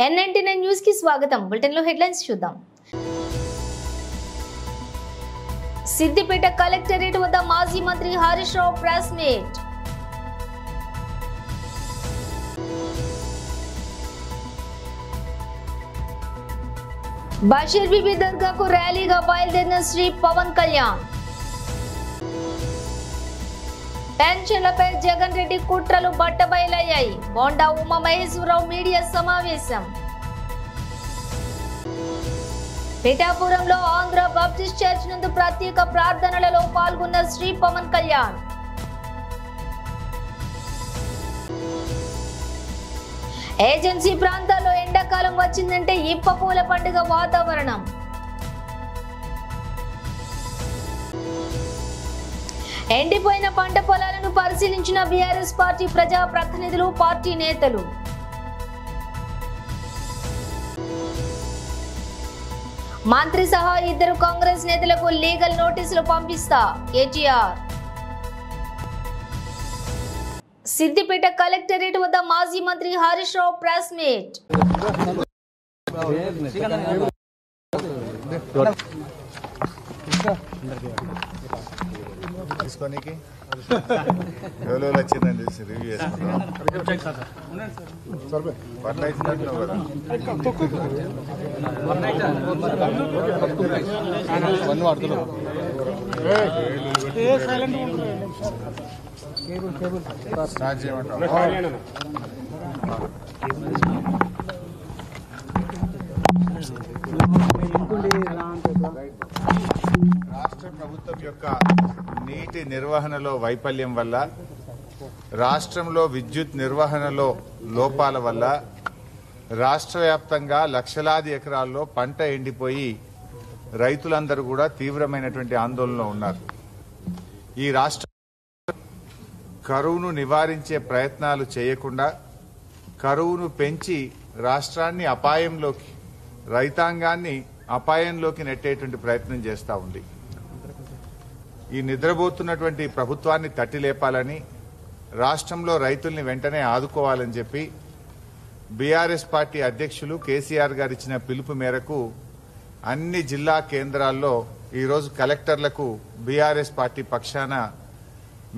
N99 news కి స్వాగతం. Bulletin లో హెడ్లైన్స్ చూద్దాం. సిద్దిపేట కలెక్టరేట్ వద్ద మాజీ మంత్రి Harish Rao press meet. Basheer BB దర్గాకు ర్యాలీగా బయలుదేరిన శ్రీ పవన్ కళ్యాణ్. పెన్షన్లపై జగన్ రెడ్డి కుట్రలు బట్టబయలయ్యాయి. బోండా ఉమా మహేశ్వరరావు మీడియా సమావేశం. పిఠాపురంలో ఆంధ్ర బాప్టిస్ట్ చర్చ్ నందు ప్రత్యేక ప్రార్థనలలో పాల్గొన్న శ్రీ పవన్ కళ్యాణ్. ఏజెన్సీ ప్రాంతాల్లో ఎండాకాలం వచ్చిందంటే ఇప్ప పూల పండుగ వాతావరణం. ఎండిపోయిన పంట పొలాలను పరిశీలించిన బీఆర్ఎస్ పార్టీ ప్రజా ప్రతినిధులు, పార్టీ నేతలు. మంత్రి సహా 2 కాంగ్రెస్ నేతలకు లీగల్ నోటీసులు పంపిస్తా కేటీఆర్. సిద్దిపేట కలెక్టరేట్ వద్ద మాజీ మంత్రి హరీష్ రావు ప్రెస్ మీట్. తీసుకోనికి ఎవరో వచ్చిందని తెలిసి రివ్యూ చేసుకుంటాం. పర్లు అవుతున్నట్టున్నావు కదా. స్టార్ట్ చేయమంటాం. రాష్ట్ర ప్రభుత్వం యొక్క నీటి నిర్వహణలో వైఫల్యం వల్ల, రాష్ట్రంలో విద్యుత్ నిర్వహణలో లోపాల వల్ల రాష్ట్ర వ్యాప్తంగా లక్షలాది ఎకరాల్లో పంట ఎండిపోయి రైతులందరూ కూడా తీవ్రమైనటువంటి ఆందోళనలో ఉన్నారు. ఈ రాష్ట్ర కరువును నివారించే ప్రయత్నాలు చేయకుండా కరువును పెంచి రాష్ట్రాన్ని అపాయంలోకి, రైతాంగాన్ని అపాయంలోకి నెట్టేటువంటి ప్రయత్నం చేస్తూ ఉంది. ఈ నిద్రపోతున్నటువంటి ప్రభుత్వాన్ని తట్టి లేపాలని, రాష్ట్రంలో రైతుల్ని వెంటనే ఆదుకోవాలని చెప్పి బీఆర్ఎస్ పార్టీ అధ్యక్షులు కేసీఆర్ గారు ఇచ్చిన పిలుపు మేరకు అన్ని జిల్లా కేంద్రాల్లో ఈరోజు కలెక్టర్లకు బీఆర్ఎస్ పార్టీ పక్షాన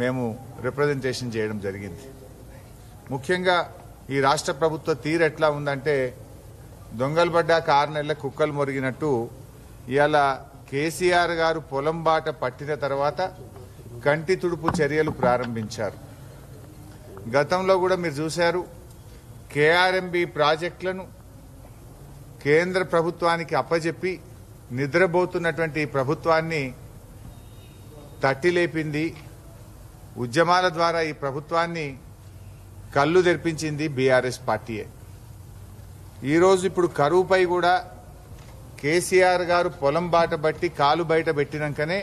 మేము రిప్రజెంటేషన్ చేయడం జరిగింది. ముఖ్యంగా ఈ రాష్ట్ర ప్రభుత్వ తీరు ఎట్లా ఉందంటే, దొంగలు పడ్డాక 6 నెలల కుక్కలు మొరిగినట్టు ఇవాళ కేసీఆర్ గారు పొలం బాట పట్టిన తర్వాత కంటి తుడుపు చర్యలు ప్రారంభించారు. గతంలో కూడా మీరు చూశారు, కేఆర్ఎంబీ ప్రాజెక్టులను కేంద్ర ప్రభుత్వానికి అప్పజెప్పి నిద్రపోతున్నటువంటి ప్రభుత్వాన్ని తట్టిలేపింది, ఉద్యమాల ద్వారా ఈ ప్రభుత్వాన్ని కళ్ళు తెరిపించింది బీఆర్ఎస్ పార్టీయే. ఈరోజు ఇప్పుడు కరువుపై కూడా కేసీఆర్ గారు పొలం బాట బట్టి కాలు బయట పెట్టినాకనే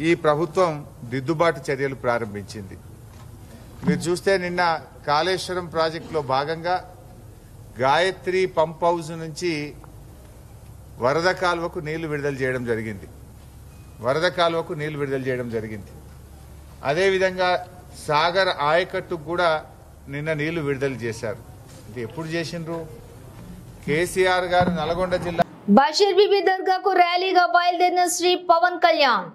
ఈ ప్రభుత్వం దిద్దుబాటు చర్యలు ప్రారంభించింది. మీరు చూస్తే నిన్న కాళేశ్వరం ప్రాజెక్టులో భాగంగా గాయత్రి పంప్ హౌస్ నుంచి వరద కాలువకు నీళ్లు విడుదల చేయడం జరిగింది. అదేవిధంగా సాగర్ ఆయకట్టుకు కూడా నిన్న నీళ్లు విడుదల చేశారు. ఇది ఎప్పుడు చేసిండ్రు? కేసీఆర్ గారు నల్గొండ జిల్లా బషీర్ బీబీ దర్గాకు ర్యాలీగా బయలుదేరిన శ్రీ పవన్ కళ్యాణ్.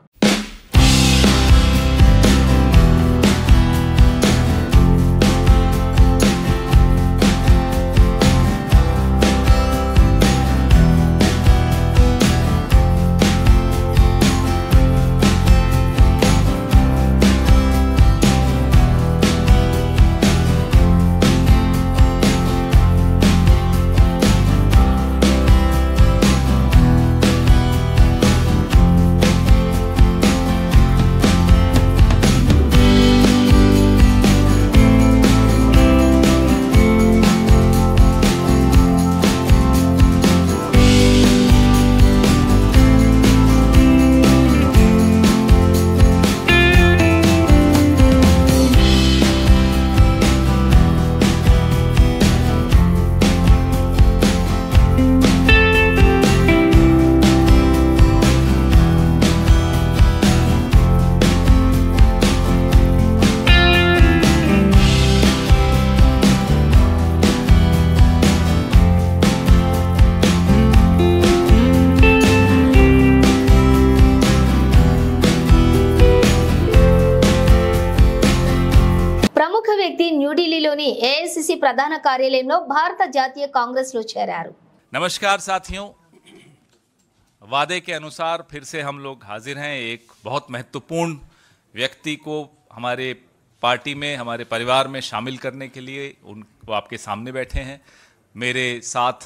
ప్రముఖ వ్యక్తి న్యూఢిల్లీలోని ఏఐసిసి ప్రధాన కార్యాలయంలో భారత జాతీయ కాంగ్రెస్లో చేరారు. नमस्कार साथियों, वादे के अनुसार फिर से हम लोग हाजिर हैं। एक बहुत महत्वपूर्ण व्यक्ति को हमारे पार्टी में, हमारे परिवार में शामिल करने के लिए उनको आपके सामने बैठे हैं। मेरे साथ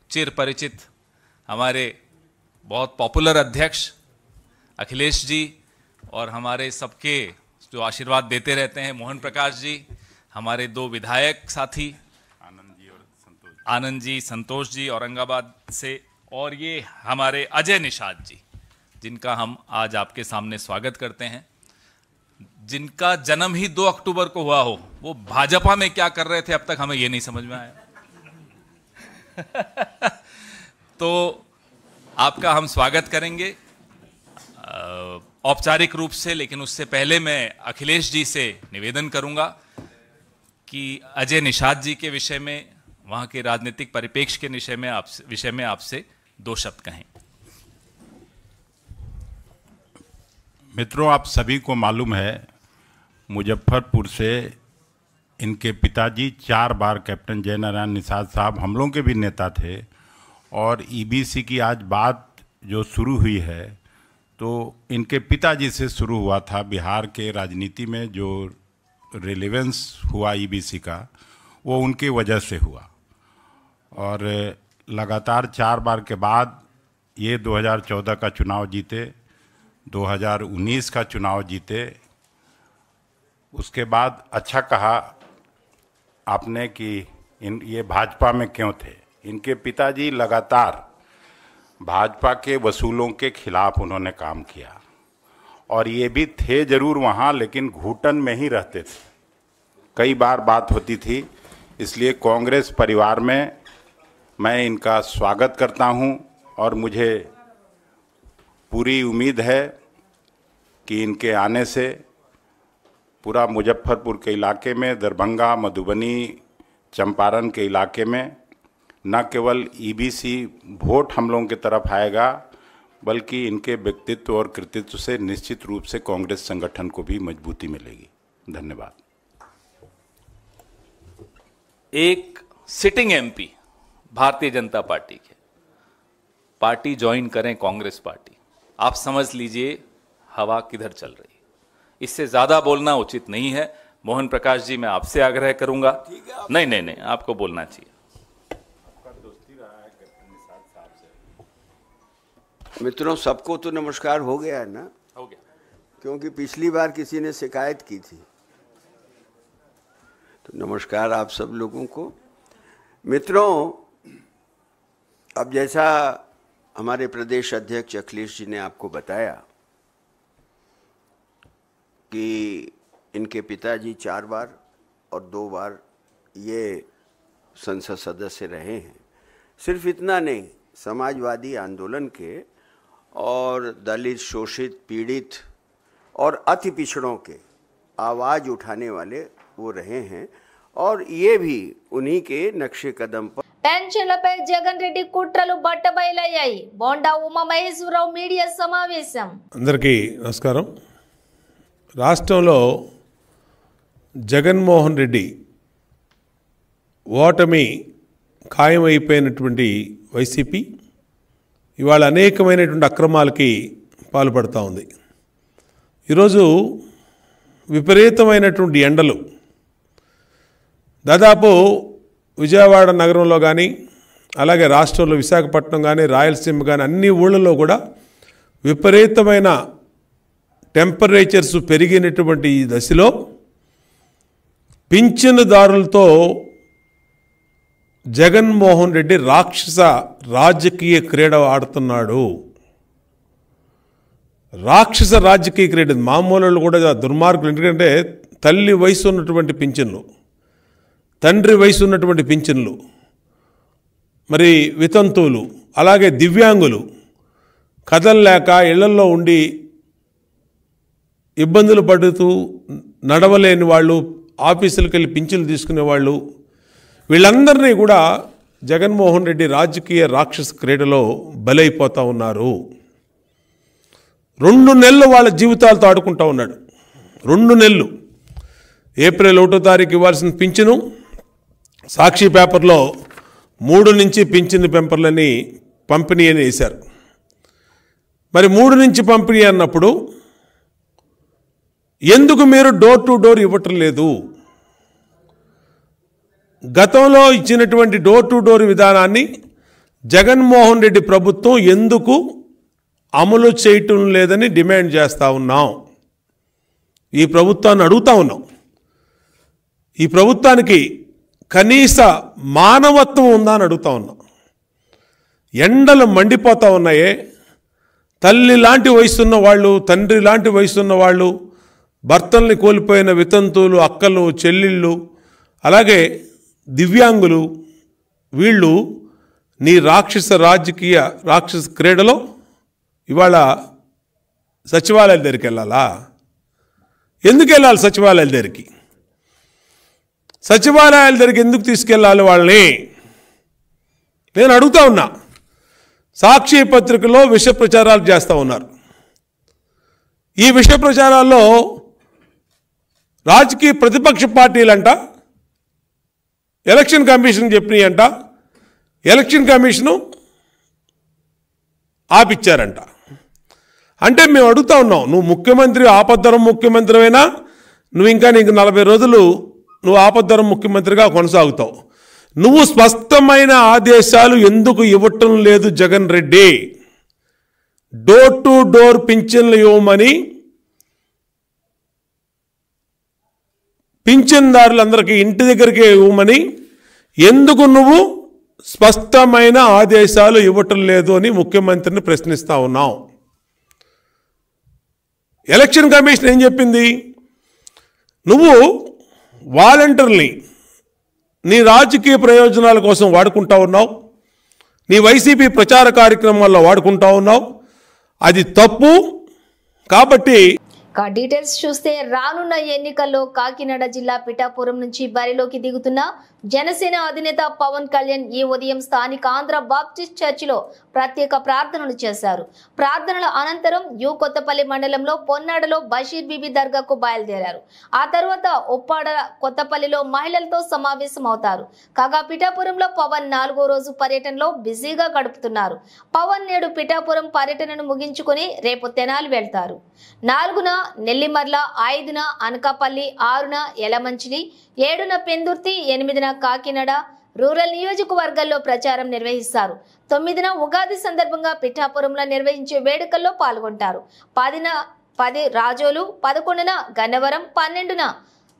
चिर परिचित हमारे बहुत पॉपुलर अध्यक्ष अखिलेश जी और हमारे सबके जो आशीर्वाद देते रहते हैं मोहन प्रकाश जी, हमारे दो विधायक साथी आनंद जी, संतोष जी औरंगाबाद से, और ये हमारे अजय निषाद जी, जिनका हम आज आपके सामने स्वागत करते हैं। जिनका जन्म ही 2 अक्टूबर को हुआ हो, वो भाजपा में क्या कर रहे थे अब तक हमें ये नहीं समझ में आया। तो आपका हम स्वागत करेंगे औपचारिक रूप से, लेकिन उससे पहले मैं अखिलेश जी से निवेदन करूंगा कि अजय निषाद जी के विषय में, वहाँ के राजनीतिक परिप्रेक्ष्य के विषय में आपसे 2 शब्द कहें। मित्रों, आप सभी को मालूम है मुजफ्फरपुर से इनके पिताजी 4 बार कैप्टन जयनारायण निषाद साहब हम लोगों के भी नेता थे, और ईबीसी की आज बात जो शुरू हुई है तो इनके पिताजी से शुरू हुआ था। बिहार के राजनीति में जो रिलेवेंस हुआ ईबीसी का, वो उनकी वजह से हुआ, और लगातार 4 बार के बाद ये 2014 का चुनाव जीते, 2019 का चुनाव जीते। उसके बाद अच्छा कहा आपने कि ये भाजपा में क्यों थे। इनके पिताजी लगातार भाजपा के वसूलों के खिलाफ उन्होंने काम किया, और ये भी थे जरूर वहाँ, लेकिन घुटन में ही रहते थे। कई बार बात होती थी, इसलिए कांग्रेस परिवार में मैं इनका स्वागत करता हूँ, और मुझे पूरी उम्मीद है कि इनके आने से पूरा मुजफ्फरपुर के इलाके में, दरभंगा, मधुबनी, चंपारण के इलाके में न केवल ईबीसी वोट हम लोगों की तरफ आएगा, बल्कि इनके व्यक्तित्व और कृतित्व से निश्चित रूप से कांग्रेस संगठन को भी मजबूती मिलेगी। धन्यवाद। एक sitting MP Bharatiya Janata party के पार्टी ज्वाइन करें कांग्रेस पार्टी, आप समझ लीजिए हवा किधर चल रही है। इससे ज्यादा बोलना उचित नहीं है। मोहन प्रकाश जी, मैं आपसे आग्रह करूंगा। नहीं, आपको बोलना चाहिए। मित्रों, सबको तो नमस्कार हो गया है ना? हो गया, क्योंकि पिछली बार किसी ने शिकायत की थी, तो नमस्कार आप सब लोगों को। मित्रों, अब जैसा हमारे प्रदेश अध्यक्ष अखिलेश जी ने आपको बताया कि इनके पिताजी 4 बार और 2 बार ये संसद सदस्य रहे हैं। सिर्फ इतना नहीं, समाजवादी आंदोलन के और दलित, शोषित, पीड़ित और अति पिछड़ों के आवाज़ उठाने वाले वो रहे हैं, और ये भी उन्हीं के नक्शे कदम पर। పెన్షన్లపై జగన్ రెడ్డి కుట్రలు బట్టబయలయ్యాయి. బోండా ఉమామహేశ్వరరావు మీడియా సమావేశం. అందరికీ నమస్కారం. రాష్ట్రంలో జగన్మోహన్ రెడ్డి ఓటమి ఖాయమైపోయినటువంటి వైసీపీ ఇవాళ అనేకమైనటువంటి అక్రమాలకి పాల్పడుతూ ఉంది. ఈరోజు విపరీతమైనటువంటి ఎండలు దాదాపు విజయవాడ నగరంలో కానీ, అలాగే రాష్ట్రంలో విశాఖపట్నం కానీ, రాయలసీమ కానీ అన్ని ఊళ్ళలో కూడా విపరీతమైన టెంపరేచర్స్ పెరిగినటువంటి ఈ దశలో పింఛనుదారులతో జగన్మోహన్ రెడ్డి రాక్షస రాజకీయ క్రీడ ఆడుతున్నాడు. రాక్షస రాజకీయ క్రీడ, మామూలు కూడా దుర్మార్గులు. ఎందుకంటే తల్లి వయసు ఉన్నటువంటి పింఛన్లు, తండ్రి వయసు ఉన్నటువంటి పింఛన్లు, మరి వితంతువులు, అలాగే దివ్యాంగులు, కదలలేక ఇళ్లల్లో ఉండి ఇబ్బందులు పడుతూ నడవలేని వాళ్ళు, ఆఫీసులకు వెళ్ళి పింఛన్లు తీసుకునే వాళ్ళు, వీళ్ళందరినీ కూడా జగన్మోహన్ రెడ్డి రాజకీయ రాక్షస క్రీడలో బలైపోతూ ఉన్నారు. 2 నెలలు వాళ్ళ జీవితాలతో ఆడుకుంటూ ఉన్నాడు. 2 నెలలు ఏప్రిల్ 1వ తారీఖు ఇవ్వాల్సిన పింఛను సాక్షి పేపర్లో 3 నుంచి పింఛను పెంపర్లని పంపిణీ అని వేశారు. మరి 3 నుంచి పంపిణీ అన్నప్పుడు ఎందుకు మీరు డోర్ టు డోర్ ఇవ్వటం లేదు? గతంలో ఇచ్చినటువంటి డోర్ టు డోర్ విధానాన్ని జగన్మోహన్ రెడ్డి ప్రభుత్వం ఎందుకు అమలు చేయటం లేదని డిమాండ్ చేస్తూ ఉన్నాం. ఈ ప్రభుత్వాన్ని అడుగుతా ఉన్నాం. ఈ ప్రభుత్వానికి కనీస మానవత్వం ఉందా అని అడుగుతా ఉన్నాం. ఎండలు మండిపోతూ ఉన్నాయే. తల్లి లాంటి వయసున్న వాళ్ళు, తండ్రి లాంటి వయసున్న వాళ్ళు, భర్తల్ని కోల్పోయిన వితంతువులు, అక్కలు, చెల్లెళ్ళు, అలాగే దివ్యాంగులు, వీళ్ళు నీ రాక్షస క్రీడలో ఇవాళ సచివాలయాల దగ్గరికి వెళ్ళాలా? ఎందుకు వెళ్ళాలి సచివాలయాల దగ్గరికి? సచివాలయాల దగ్గరికి ఎందుకు తీసుకెళ్ళాలి వాళ్ళని? నేను అడుగుతా ఉన్నా. సాక్షి పత్రికలో విష ప్రచారాలు చేస్తూ ఉన్నారు. ఈ విష ప్రచారాల్లో రాజకీయ ప్రతిపక్ష పార్టీలంట ఎలక్షన్ కమిషన్ చెప్పినాయంట, ఎలక్షన్ కమిషను ఆపిచ్చారంట. అంటే మేము అడుగుతా ఉన్నాం, నువ్వు ముఖ్యమంత్రి, ఆపద్ధరం ముఖ్యమంత్రివైనా నువ్వు ఇంకా నీకు 40 రోజులు నువ్వు ఆపద్ధరం ముఖ్యమంత్రిగా కొనసాగుతావు. నువ్వు స్పష్టమైన ఆదేశాలు ఎందుకు ఇవ్వటం లేదు Jagan Reddy? Door to door పింఛన్లు ఇవ్వమని పింఛన్దారులందరికీ ఇంటి దగ్గరికి ఇవ్వమని ఎందుకు నువ్వు స్పష్టమైన ఆదేశాలు ఇవ్వటం లేదు అని ముఖ్యమంత్రిని ప్రశ్నిస్తా ఉన్నాం. ఎలక్షన్ కమిషన్ ఏం చెప్పింది? నువ్వు వాలంటీర్ని నీ రాజకీయ ప్రయోజనాల కోసం వాడుకుంటా ఉన్నావు, నీ వైసీపీ ప్రచార కార్యక్రమాల్లో వాడుకుంటా ఉన్నావు, అది తప్పు. కాబట్టి డీటెయిల్స్ చూస్తే రానున్న ఎన్నికల్లో కాకినాడ జిల్లా పిఠాపురం నుంచి బరిలోకి దిగుతున్న జనసేన అధినేత పవన్ కళ్యాణ్ ఈ ఉదయం స్థానిక ఆంధ్ర బాప్టిస్ట్ చర్చిలో ప్రత్యేక ప్రార్థనలు చేశారు. ప్రార్థనల అనంతరం యు కొత్తపల్లి మండలంలో పొన్నాడలో బషీర్ బీబీ దర్గాకు బయలుదేరారు. ఆ తర్వాత ఉప్పాడ కొత్తపల్లిలో మహిళలతో సమావేశం అవుతారు. కాగా పిఠాపురంలో పవన్ 4వ రోజు పర్యటనలో బిజీగా గడుపుతున్నారు. పవన్ నేడు పిఠాపురం పర్యటనను ముగించుకుని రేపు తెనాలి వెళ్తారు. 4న నెల్లిమర్ల, 5న అనకాపల్లి, 6న యలమంచిలి, 7న పెందుర్తి, 8న కాకినాడ రూరల్ నియోజకవర్గాల్లో ప్రచారం నిర్వహిస్తారు. 9న ఉగాది సందర్భంగా పిఠాపురంలో నిర్వహించే వేడుకల్లో పాల్గొంటారు. 10 రాజోలు, 11న గన్నవరం, 12న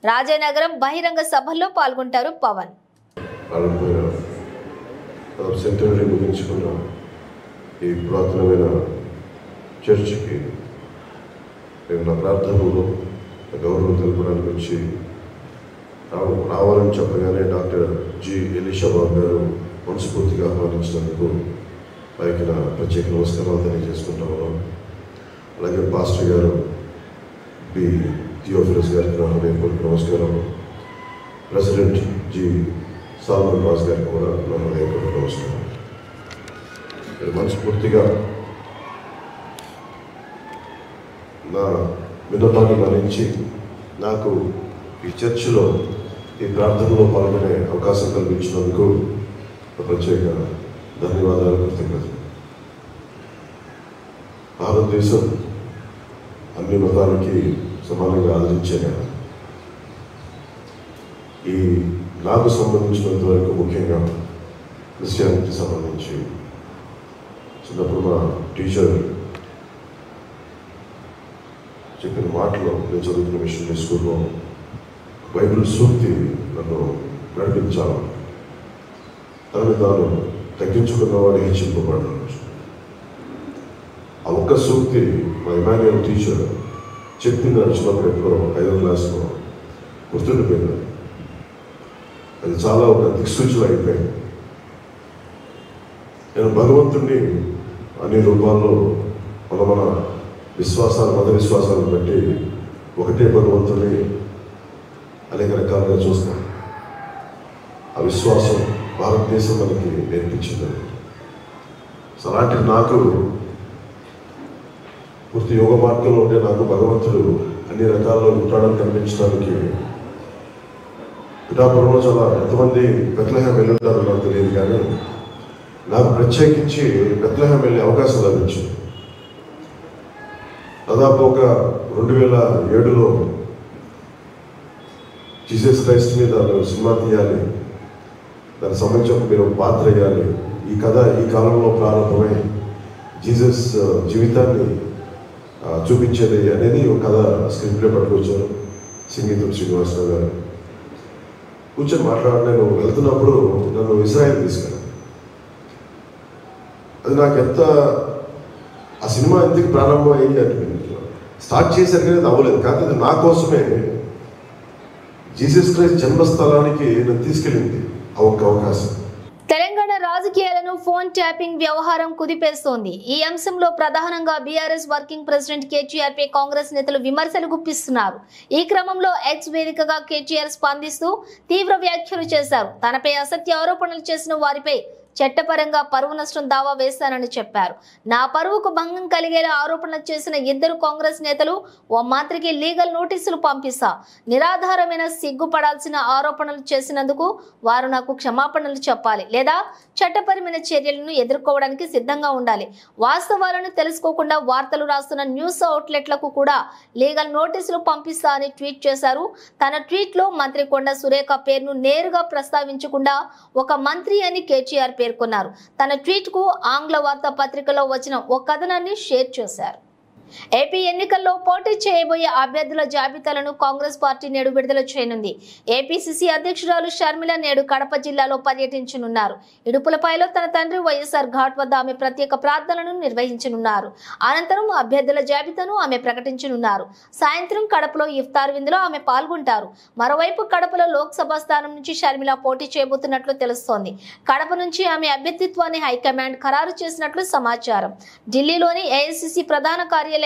రాజానగరం బహిరంగ సభల్లో పాల్గొంటారు పవన్. ఈ పురాతనమైన చర్చికి నేను నా ప్రార్థనలో గౌరవం తెలపడానికి వచ్చి రావాలని చెప్పగానే డాక్టర్ జి ఎలీషా బాబు గారు మనస్ఫూర్తిగా ఆహ్వానించినందుకు వారికి నా ప్రత్యేక నమస్కారాలు తెలియజేసుకుంటాము. అలాగే పాస్టర్ గారు బి థియోఫిలస్ గారికి నా హృదయపూర్వక నమస్కారం. ప్రెసిడెంట్ జి సాల్మన్ రాజ్ గారికి కూడా నా హృదయపూర్వక నమస్కారం. మనస్ఫూర్తిగా నా విన్నపాన్ని మన్నించి నాకు ఈ చర్చిలో ఈ ప్రార్థనలో పాల్గొనే అవకాశం కల్పించినందుకు ప్రత్యేక ధన్యవాదాలు, కృతజ్ఞతలు. భారతదేశం అన్ని మతాలకి సమానంగా ఆదరించే కదా. ఈ నాకు సంబంధించినంత వరకు ముఖ్యంగా క్రిస్టియానిటీ సంబంధించి చిన్నప్పుడు మా టీచర్ చెప్పిన మాటలో నేను చదువుతున్న మిషనరీ స్కూల్లో బైబిల్ సూక్తి నన్ను నడిపించాలి. తనని తాను తగ్గించుకున్నవాడు హెచ్చింపబడ్డాడు. ఆ ఒక్క సూక్తి మా ఇమాన్యుయల్ టీచర్ చెప్పింది నడిచినప్పుడు ఎప్పుడో 5వ క్లాస్లో గుర్తుండిపోయింది. అది చాలా ఒక దిక్సూచన అయిపోయింది. నేను భగవంతుడిని అన్ని రూపాల్లో మన విశ్వాసాలు, మత విశ్వాసాలను బట్టి ఒకటే భగవంతుడిని అనేక రకాలుగా చూస్తాం. ఆ విశ్వాసం భారతదేశం మనకి నేర్పించింది. అలాంటి నాకు పూర్తి యోగ మార్గంలో ఉంటే నాకు భగవంతుడు అన్ని రకాల్లో ఉంటాడని కనిపించడానికి పిఠాపురంలో చాలా ఎంతమంది బెత్లెహేం వెళ్ళుంటారో నాకు తెలియదు, కానీ నాకు ప్రత్యేకించి బెత్లెహేం వెళ్ళే అవకాశం లభించింది. దాదాపు ఒక 2007లో జీసస్ క్రైస్ట్ మీద సినిమా తీయాలి, దానికి సంబంధించి మీరు పాత్ర వేయాలి. ఈ కథ ఈ కాలంలో ప్రారంభమై జీసస్ జీవితాన్ని చూపించేది అనేది ఒక కథ స్క్రిప్ట్లో పట్టుకొచ్చారు సంగీతం శ్రీనివాసరావు గారు. కూర్చొని నేను వెళ్తున్నప్పుడు నన్ను ఇజ్రాయెల్ తీసుకెళ్ళాను. అది నాకు ఎంత ఆ సినిమా ఎందుకు ప్రారంభం అయింది అంటే స్టార్ట్ చేశారు కానీ అవ్వలేదు, కానీ అది నా కోసమే జీసస్ క్రైస్ట్ జన్మస్థలానికి నన్ను తీసుకెళ్ళింది ఆ ఒక్క అవకాశం. తెలంగాణ రాజకీయాలను ఫోన్ ట్యాపింగ్ వ్యవహారం కుదిపేస్తోంది. ఈ అంశంలో ప్రధానంగా బీఆర్ఎస్ వర్కింగ్ ప్రెసిడెంట్ కేటీఆర్ పై కాంగ్రెస్ నేతలు విమర్శలు గుప్పిస్తున్నారు. ఈ క్రమంలో ఎక్స్ వేదికగా కేటీఆర్ స్పందిస్తూ తీవ్ర వ్యాఖ్యలు చేశారు. తనపై అసత్య ఆరోపణలు చేసిన వారిపై చట్టపరంగా పరువు నష్టం దావా వేస్తానని చెప్పారు. నా పరువుకు భంగం కలిగేలా ఆరోపణలు చేసిన 2 కాంగ్రెస్ నేతలు ఓ మంత్రికి లీగల్ నోటీసులు పంపిస్తా, నిరాధారమైన సిగ్గుపడాల్సిన ఆరోపణలు చేసినందుకు వారు నాకు క్షమాపణలు చెప్పాలి, లేదా చట్టపరమైన చర్యలను ఎదుర్కోవడానికి సిద్ధంగా ఉండాలి. వాస్తవాలను తెలుసుకోకుండా వార్తలు రాస్తున్న న్యూస్ అవుట్లెట్లకు కూడా లీగల్ నోటీసులు పంపిస్తా అని ట్వీట్ చేశారు. తన ట్వీట్లో మంత్రి కొండ సురేఖ పేరును నేరుగా ప్రస్తావించకుండా ఒక మంత్రి అని కేటీఆర్ పేర్కొన్నారు. తన ట్వీట్ కు ఆంగ్ల వార్తా పత్రికలో వచ్చిన ఒక కథనాన్ని షేర్ చేశారు. ఏపీ ఎన్నికల్లో పోటీ చేయబోయే అభ్యర్థుల జాబితాలను కాంగ్రెస్ పార్టీ నేడు విడుదల చేయనుంది. ఏపీసీసీ అధ్యక్షురాలు షర్మిల నేడు కడప జిల్లాలో పర్యటించనున్నారు. ఇడుపులపాయలో తన తండ్రి వైఎస్ఆర్ ఘాట్ వద్ద ఆమె ప్రత్యేక ప్రార్థనలను నిర్వహించనున్నారు. అనంతరం అభ్యర్థుల జాబితాను ఆమె ప్రకటించనున్నారు. సాయంత్రం కడపలో ఇఫ్తార్ విందులో ఆమె పాల్గొంటారు. మరోవైపు కడపలో లోక్సభ స్థానం నుంచి షర్మిల పోటీ చేయబోతున్నట్లు తెలుస్తోంది. కడప నుంచి ఆమె అభ్యర్థిత్వాన్ని హైకమాండ్ ఖరారు చేసినట్లు సమాచారం. ఢిల్లీలోని ఏఐసీసీ ప్రధాన కార్యాలయంలో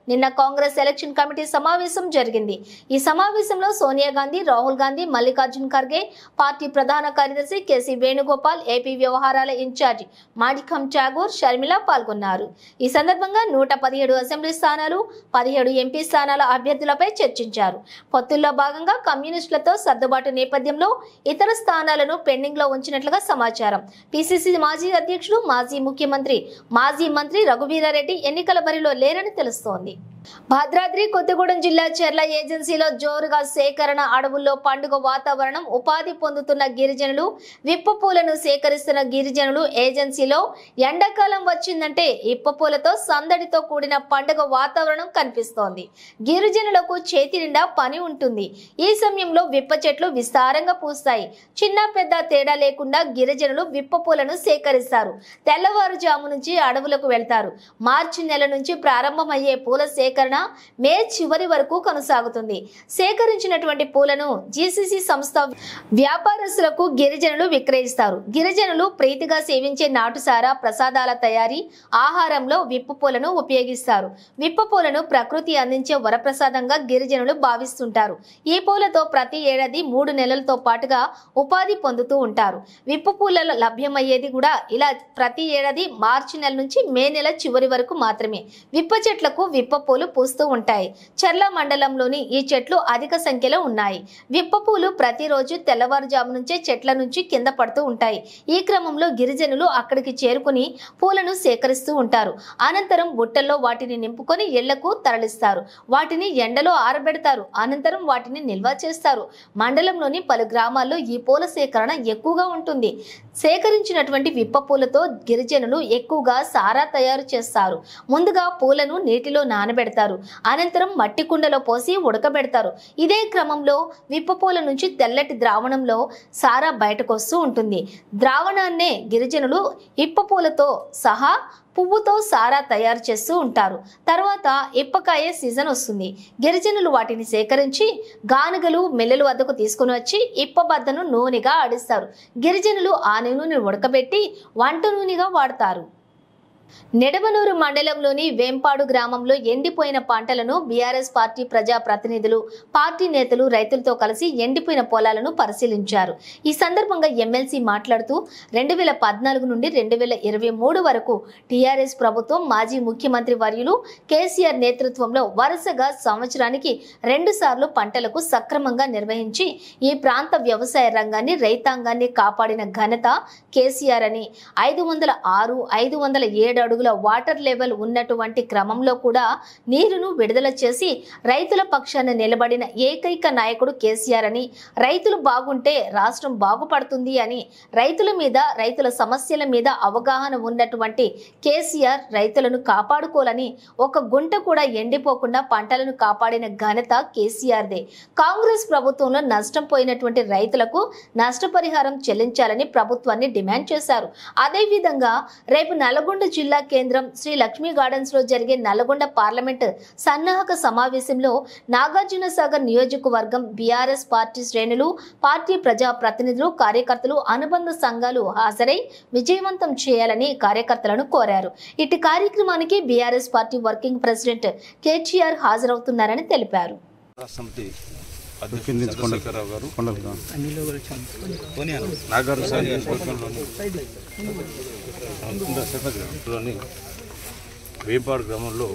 నిన్న కాంగ్రెస్ ఎలక్షన్ కమిటీ సమావేశం జరిగింది. ఈ సమావేశంలో సోనియా గాంధీ, రాహుల్ గాంధీ, మల్లికార్జున్ ఖర్గే, పార్టీ ప్రధాన కార్యదర్శి కేసీ వేణుగోపాల్, ఏపీ వ్యవహారాల ఇన్ఛార్జి మాణిక్యం ఠాగూర్, షర్మిల పాల్గొన్నారు. ఈ సందర్భంగా 117 అసెంబ్లీ స్థానాలు, 17 ఎంపీ స్థానాల అభ్యర్థులపై చర్చించారు. పొత్తుల్లో భాగంగా కమ్యూనిస్టులతో సర్దుబాటు నేపథ్యంలో ఇతర స్థానాలను పెండింగ్ లో ఉంచినట్లుగా సమాచారం. పిసిసి మాజీ అధ్యక్షుడు, మాజీ ముఖ్యమంత్రి, మాజీ మంత్రి రఘువీరారెడ్డి ఎన్నికల బరిలో లేరని తెలుస్తోంది. భద్రాద్రి కొత్తగూడెం జిల్లా చెర్ల ఏజెన్సీలో జోరుగా సేకరణ, అడవుల్లో పండుగ వాతావరణం, ఉపాధి పొందుతున్న గిరిజనులు, విప్ప పూలను సేకరిస్తున్న గిరిజనులు. ఏజెన్సీలో ఎండాకాలం వచ్చిందంటే ఇప్ప పూలతో సందడితో కూడిన పండుగ వాతావరణం కనిపిస్తోంది. గిరిజనులకు చేతి నిండా పని ఉంటుంది. ఈ సమయంలో విప్ప చెట్లు విస్తారంగా పూస్తాయి. చిన్న పెద్ద తేడా లేకుండా గిరిజనులు విప్ప పూలను సేకరిస్తారు. తెల్లవారుజాము నుంచి అడవులకు వెళ్తారు. మార్చి నెల నుంచి ప్రారంభమయ్యే పూల సేకరణ మే చివరి వరకు కొనసాగుతుంది. సేకరించినటువంటి పూలను జీసీసీ సంస్థ వ్యాపారస్తులకు గిరిజనులు విక్రయిస్తారు. గిరిజనులు ప్రీతిగా సేవించే నాటుసారా, ప్రసాదాల తయారీ, ఆహారంలో విప్ప పూలను ఉపయోగిస్తారు. విప్ప పూలను ప్రకృతి అందించే వరప్రసాదంగా గిరిజనులు భావిస్తుంటారు. ఈ పూలతో ప్రతి ఏడాది 3 నెలలతో పాటుగా ఉపాధి పొందుతూ ఉంటారు. విప్ప పూల లభ్యమయ్యేది కూడా ఇలా ప్రతి ఏడాది మార్చి నెల నుంచి మే నెల చివరి వరకు మాత్రమే. విప్ప చెట్లకు విప్ప పూలు పూస్తూ ఉంటాయి. చర్ల మండలంలోని ఈ చెట్లు అధిక సంఖ్యలో ఉన్నాయి. విప్ప పూలు ప్రతిరోజు తెల్లవారుజాము నుంచే చెట్ల నుంచి కింద పడుతూ ఉంటాయి. ఈ క్రమంలో గిరిజనులు అక్కడికి చేరుకుని పూలను సేకరిస్తూ ఉంటారు. అనంతరం బుట్టల్లో వాటిని నింపుకొని ఇళ్లకు తరలిస్తారు. వాటిని ఎండలో ఆరబెడతారు. అనంతరం వాటిని నిల్వ చేస్తారు. మండలంలోని పలు గ్రామాల్లో ఈ పూల సేకరణ ఎక్కువగా ఉంటుంది. సేకరించినటువంటి విప్ప పూలతో గిరిజనులు ఎక్కువగా సారా తయారు చేస్తారు. ముందుగా పూలను నీటిలో నానబెడతారు. అనంతరం మట్టి కుండలో పోసి ఉడకబెడతారు. ఇదే క్రమంలో విప్ప పూల నుంచి తెల్లటి ద్రావణంలో సారా బయటకు వస్తూ ఉంటుంది. ద్రావణాన్నే గిరిజనులు ఇప్ప పూలతో సహా పువ్వుతో సారా తయారు చేస్తూ ఉంటారు. తర్వాత ఇప్పకాయ సీజన్ వస్తుంది. గిరిజనులు వాటిని సేకరించి గానుగలు, మిల్లెల వద్దకు తీసుకుని వచ్చి ఇప్ప బద్దను నూనెగా ఆడిస్తారు. గిరిజనులు ఆ నూనెను ఉడకబెట్టి వంట నూనెగా వాడతారు. నెడమనూరు మండలంలోని వేంపాడు గ్రామంలో ఎండిపోయిన పంటలను బీఆర్ఎస్ పార్టీ ప్రజా ప్రతినిధులు, పార్టీ నేతలు రైతులతో కలిసి ఎండిపోయిన పొలాలను పరిశీలించారు. ఈ సందర్భంగా ఎమ్మెల్సీ మాట్లాడుతూ 2014 నుండి 2023 వరకు టీఆర్ఎస్ ప్రభుత్వం మాజీ ముఖ్యమంత్రి వర్యులు కేసీఆర్ నేతృత్వంలో వరుసగా సంవత్సరానికి 2 సార్లు పంటలకు సక్రమంగా నిర్వహించి ఈ ప్రాంత వ్యవసాయ రంగాన్ని, రైతాంగాన్ని కాపాడిన ఘనత కేసీఆర్ అని, 506, 507 అడుగుల వాటర్ లెవెల్ ఉన్నటువంటి క్రమంలో కూడా నీరును విడుదల చేసి రైతుల పక్షాన నిలబడిన ఏకైక నాయకుడు కేసీఆర్ అని, రైతులు బాగుంటే రాష్ట్రం బాగుపడుతుంది అని, రైతుల మీద, రైతుల సమస్యల మీద అవగాహన ఉన్నటువంటి కేసీఆర్ రైతులను కాపాడుకోవాలని, ఒక గుంట కూడా ఎండిపోకుండా పంటలను కాపాడిన ఘనత కేసీఆర్దే. కాంగ్రెస్ ప్రభుత్వంలో నష్టం పోయినటువంటి రైతులకు నష్టపరిహారం చెల్లించాలని ప్రభుత్వాన్ని డిమాండ్ చేశారు. అదేవిధంగా రేపు నల్గొండ జిల్లా కేంద్రం శ్రీ లక్ష్మీ గార్డెన్స్ లో జరిగే నల్గొండ పార్లమెంట్ సన్నాహక సమావేశంలో నాగార్జున సాగర్ నియోజకవర్గం బీఆర్ఎస్ పార్టీ శ్రేణులు, పార్టీ ప్రజా ప్రతినిధులు, కార్యకర్తలు, అనుబంధ సంఘాలు హాజరై విజయవంతం చేయాలని కార్యకర్తలను కోరారు. ఇటు కార్యక్రమానికి BRS party working president KTR హాజరవుతున్నారని తెలిపారు. వేంపాడు గ్రామంలో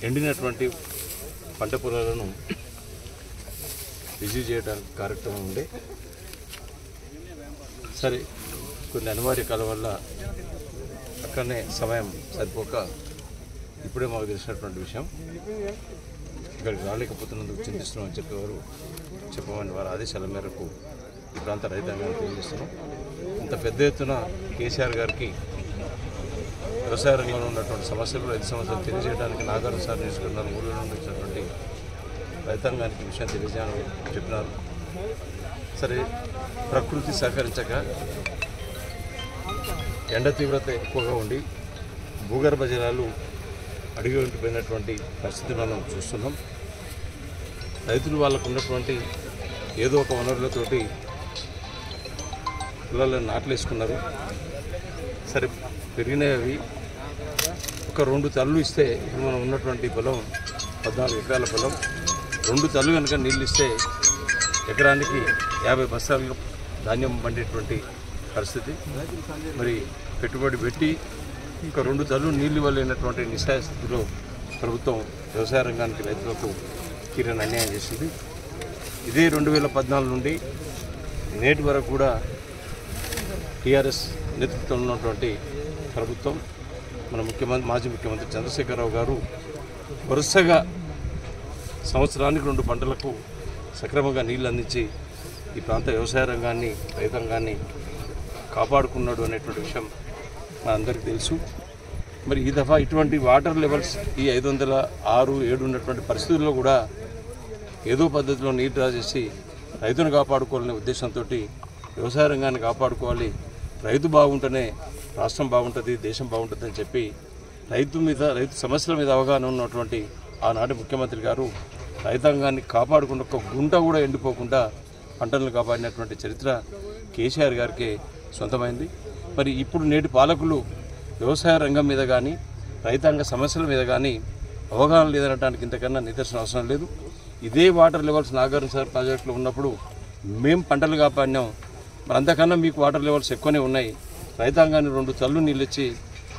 ఎండినటువంటి పంట పొలాలను రిసీవ్ చేయడానికి కార్యక్రమం ఉండే. సరే, కొన్ని అనివార్య కాలం వల్ల అక్కడనే సమయం సరిపోక ఇప్పుడే మాకు తెలిసినటువంటి విషయం. ఇక్కడికి రాలేకపోతున్నందుకు చింతిస్తున్నామని చెప్పమని వారి ఆదేశాల మేరకు ఈ ప్రాంత రైతాంగాన్ని తెలియజేస్తున్నాం. ఇంత పెద్ద ఎత్తున కేసీఆర్ గారికి వ్యవసాయ రంగంలో ఉన్నటువంటి సమస్యలు, రైతు సమస్యలు తెలియజేయడానికి నాగార్జున సాగర్ నియోజకవర్గం ఊళ్ళో నుండి వచ్చినటువంటి రైతాంగానికి విషయం తెలియజేయాలని చెప్పినారు. సరే, ప్రకృతి సహకరించక ఎండ తీవ్రత ఎక్కువగా ఉండి భూగర్భ జలాలు అడిగి ఉండిపోయినటువంటి పరిస్థితి మనం చూస్తున్నాం. రైతులు వాళ్ళకు ఉన్నటువంటి ఏదో ఒక వనరులతోటి పొలాలను నాట్లేసుకున్నారు. సరే, పెరిగినాయి. అవి ఒక 2 తల్లు ఇస్తే, ఇప్పుడు మనం ఉన్నటువంటి పొలం 14 ఎకరాల పొలం, 2 తల్లు కనుక నీళ్ళు ఇస్తే ఎకరానికి 50 బస్తాలు ధాన్యం పండేటువంటి పరిస్థితి. మరి పెట్టుబడి పెట్టి ఇంకా 2 తల్లు నీళ్ళు ఇవ్వలేనటువంటి నిస్సాయ స్థితిలో ప్రభుత్వం వ్యవసాయ రంగానికి, రైతులకు తీరని అన్యాయం చేసింది. ఇదే 2014 నుండి నేటి వరకు కూడా టీఆర్ఎస్ నేతృత్వంలో ఉన్నటువంటి ప్రభుత్వం, మన మాజీ ముఖ్యమంత్రి చంద్రశేఖరరావు గారు వరుసగా సంవత్సరానికి 2 పంటలకు సక్రమంగా నీళ్ళు అందించి ఈ ప్రాంత వ్యవసాయ రంగాన్ని, రైతాంగాన్ని కాపాడుకున్నాడు అనేటువంటి విషయం మనందరికీ తెలుసు. మరి ఈ దఫా ఇటువంటి వాటర్ లెవెల్స్ ఈ 506, 7 ఉన్నటువంటి పరిస్థితుల్లో కూడా ఏదో పద్ధతిలో నీరు డ్రా చేసి రైతును కాపాడుకోవాలనే ఉద్దేశంతో వ్యవసాయ రంగాన్ని కాపాడుకోవాలి, రైతు బాగుంటేనే రాష్ట్రం బాగుంటుంది, దేశం బాగుంటుంది అని చెప్పి రైతు సమస్యల మీద అవగాహన ఉన్నటువంటి ఆనాటి ముఖ్యమంత్రి గారు రైతాంగాన్ని కాపాడుకున్న ఒక గుంట కూడా ఎండిపోకుండా పంటలను కాపాడినటువంటి చరిత్ర కేసీఆర్ గారికి సొంతమైంది. మరి ఇప్పుడు నేటి పాలకులు వ్యవసాయ రంగం మీద కానీ, రైతాంగ సమస్యల మీద కానీ అవగాహన లేదనడానికి ఇంతకన్నా నిదర్శనం అవసరం లేదు. ఇదే వాటర్ లెవెల్స్ నాగార్జున సాగర్ ప్రాజెక్టులో ఉన్నప్పుడు మేము పంటలు కాపాడినాం. మరి అంతకన్నా మీకు వాటర్ లెవెల్స్ ఎక్కువనే ఉన్నాయి. రైతాంగాన్ని 2 తల్లు నీళ్ళు ఇచ్చి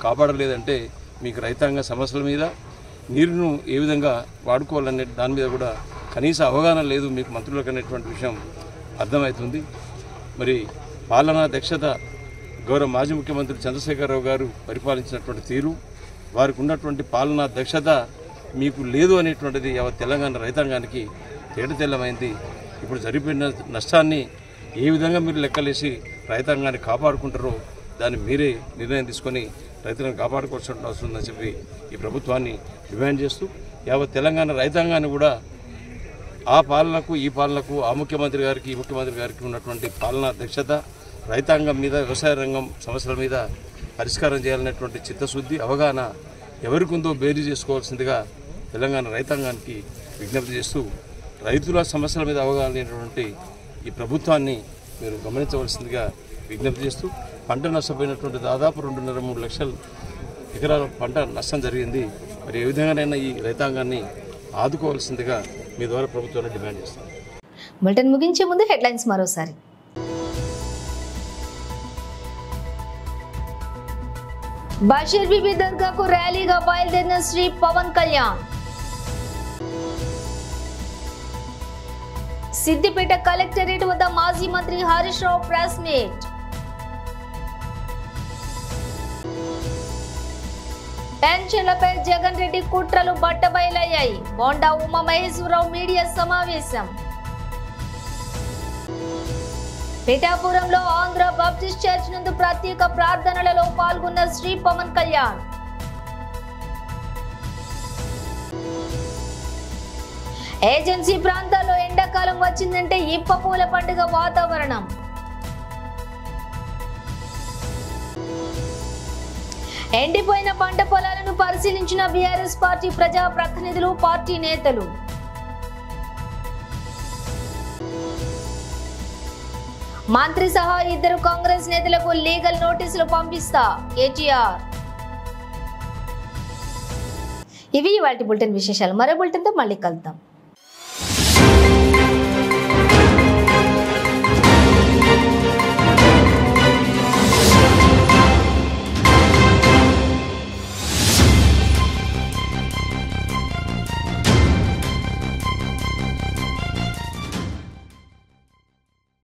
కాపాడలేదంటే మీకు రైతాంగ సమస్యల మీద, నీరును ఏ విధంగా వాడుకోవాలనే దాని మీద కూడా కనీస అవగాహన లేదు మీకు మంత్రులకు అనేటువంటి విషయం అర్థమవుతుంది. మరి పాలనా దక్షత గౌరవ మాజీ ముఖ్యమంత్రి చంద్రశేఖరరావు గారు పరిపాలించినటువంటి తీరు, వారికి ఉన్నటువంటి పాలనా దక్షత మీకు లేదు అనేటువంటిది యావత్ తెలంగాణ రైతాంగానికి తేటతెల్లమైంది. ఇప్పుడు జరిగిపోయిన నష్టాన్ని ఏ విధంగా మీరు లెక్కలేసి రైతాంగాన్ని కాపాడుకుంటారో దాన్ని మీరే నిర్ణయం తీసుకొని రైతులను కాపాడుకోవాల్సిన అవసరం ఉందని చెప్పి ఈ ప్రభుత్వాన్ని డిమాండ్ చేస్తూ యావత్ తెలంగాణ రైతాంగాన్ని కూడా ఆ పాలనకు, ఈ పాలనకు, ఆ ముఖ్యమంత్రి గారికి, ఈ ముఖ్యమంత్రి గారికి ఉన్నటువంటి పాలనా దక్షత, రైతాంగం మీద, వ్యవసాయ రంగం సమస్యల మీద పరిష్కారం చేయాలనేటువంటి చిత్తశుద్ధి, అవగాహన ఎవరికి ఉందో బేరీ చేసుకోవాల్సిందిగా తెలంగాణ రైతాంగానికి విజ్ఞప్తి చేస్తూ రైతుల సమస్యల మీద అవగాహన లేనటువంటి ఈ ప్రభుత్వాన్ని మీరు గమనించవలసిందిగా విజ్ఞప్తి చేస్తూ పంట నష్టపోయినటువంటి దాదాపు 2.5-3 లక్షల ఎకరాల పంట నష్టం జరిగింది. మరి ఏ విధంగానైనా ఈ రైతాంగాన్ని ఆదుకోవాల్సిందిగా మీ ద్వారా ప్రభుత్వాన్ని డిమాండ్ చేస్తాం. బులెటిన్ ముగించే ముందు హెడ్లైన్స్ మరోసారి. బషీర్ బీబీ దర్గాకు ర్యాలీగా బయలుదేరిన శ్రీ పవన్ కళ్యాణ్. సిద్దిపేట కలెక్టరేట్ వద్ద మాజీ మంత్రి హరీష్ రావు ప్రెస్ మీట్. పెన్షన్లపై జగన్ రెడ్డి కుట్రలు బట్టబయలయ్యాయి. బోండా ఉమా మహేశ్వరరావు మీడియా సమావేశం. పిఠాపురంలో ఆంధ్ర బాప్టిస్ట్ చర్చ్ నందు ప్రత్యేక ప్రార్థనలలో పాల్గొన్న శ్రీ పవన్ కళ్యాణ్. ఏజెన్సీ ప్రాంతాల్లో ఎండాకాలం వచ్చిందంటే ఇప్ప పూల పండుగ వాతావరణం. ఎండిపోయిన పంట పొలాలను పరిశీలించిన బీఆర్ఎస్ పార్టీ ప్రజా ప్రతినిధులు, పార్టీ నేతలు. మంత్రి సహా 2 కాంగ్రెస్ నేతలకు లీగల్ నోటీసులు పంపిస్తా కేటీఆర్. ఇవి ఇవాల్టి బులెటిన్ విశేషాలు. మరో బులెటిన్తో మళ్ళీ కలుద్దాం.